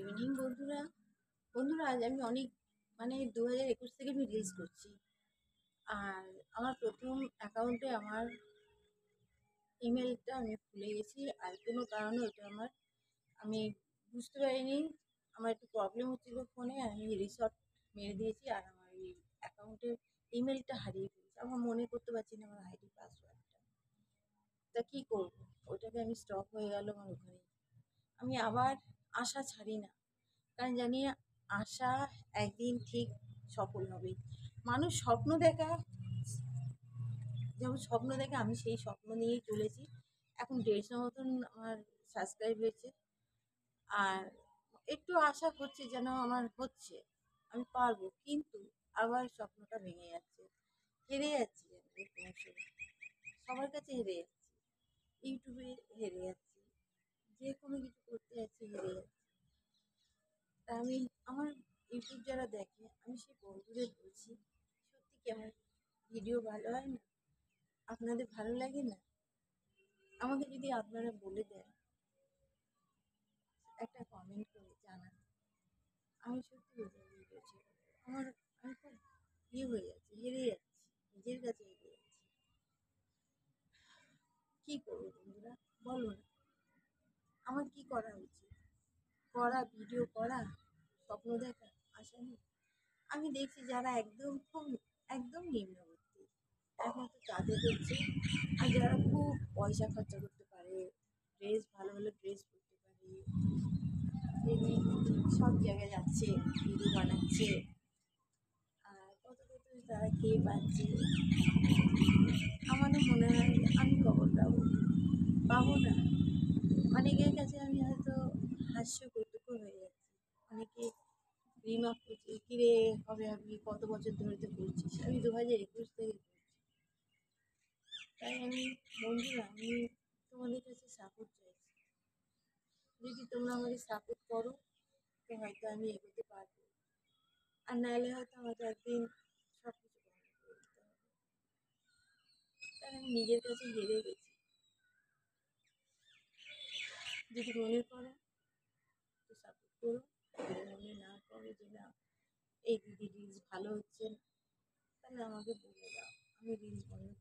Evening বন্ধুরা। আজ আমি অনেক 2021 থেকে আমি রিলস করছি। আর আমার প্রথম অ্যাকাউন্টে আমার ইমেলটা আমি ভুলে গেছি, আর কোনো কারণে ওটা আমি বুঝতে পারিনি। আমার একটু প্রবলেম হচ্ছিল ফোনে, আমি রিসর্ট মেরে দিয়েছি আর আমার এই অ্যাকাউন্টের ইমেলটা হারিয়ে ফেলেছি। আমার মনে করতে পারছি না আমার আইডি পাসওয়ার্ডটা। তা কী করবো? ওটাকে আমি স্টপ হয়ে গেল আমার ওখানে। আমি আবার আশা ছাড়ি না, কারণ জানি আশা একদিন ঠিক সফল হবে। মানুষ স্বপ্ন দেখা, যেমন স্বপ্ন দেখে আমি সেই স্বপ্ন নিয়েই চলেছি। এখন 150 মতন আমার সাবস্ক্রাইব হয়েছে। আর একটু আশা হচ্ছে যেন আমার হচ্ছে, আমি পারবো, কিন্তু আবার স্বপ্নটা ভেঙে যাচ্ছে, হেরে যাচ্ছি। আমি সবার কাছে হেরে যাচ্ছি, ইউটিউবে হেরে যাচ্ছি, যে কোনো কিছু করতে যাচ্ছি হেরে যাচ্ছি। তা আমি আমার ইউটিউব যারা দেখে, আমি সেই বন্ধুদের বলছি, সত্যি কি আমার ভিডিও ভালো হয় না? আপনাদের ভালো লাগে না? আমাকে যদি আপনারা বলে দেন, একটা কমেন্ট করে জানান, আমি সত্যি ওদের ভিডিও ছেড়ে দেবো। আমি খুব হয়ে যাচ্ছি, হেরে যাচ্ছি, নিজের কাছে হেরে যাচ্ছি। কী করবো বন্ধুরা, বলো না, আমার কি করা উচিত? ভিডিও করা, স্বপ্ন দেখা, আশা নেই। আমি দেখছি যারা একদম নিম্নবর্তী, একমাত্র তাদের হচ্ছে। আর যারা খুব পয়সা খরচা করতে পারে, ভালো ভালো ড্রেস পরতে পারে, সব জায়গায় যাচ্ছে, ভিডিও বানাচ্ছে, আর কত কত তারা খেয়ে পাচ্ছে। আমাদের মনে হয় আমি কখন পাবো না। অনেকের কাছে আমি হয়তো হাস্যকৌতুক হয়ে যাচ্ছি। অনেকে রিমার্ক করছে, কিরে হবে, আমি কত বছর ধরে তো করছিস, আমি 2021 থেকে করছি। তাই আমি বন্ধুরা, আমি তোমাদের কাছে সাপোর্ট চাইছি। যদি তোমরা আমাকে সাপোর্ট করো, তো হয়তো আমি এগোতে পারবো। আর নাহলে হয়তো আমাকে একদিন সব কিছু বন্ধ করে দিতে হবে, কারণ আমি নিজের কাছে হেরে গেছি। যদি মনে করো তো সাপোর্ট করো, যদি মনে না করো যে না, এই দিদি রিলস ভালো হচ্ছে না, তাহলে আমাকে বলে দাও, আমি রিলস বন্ধ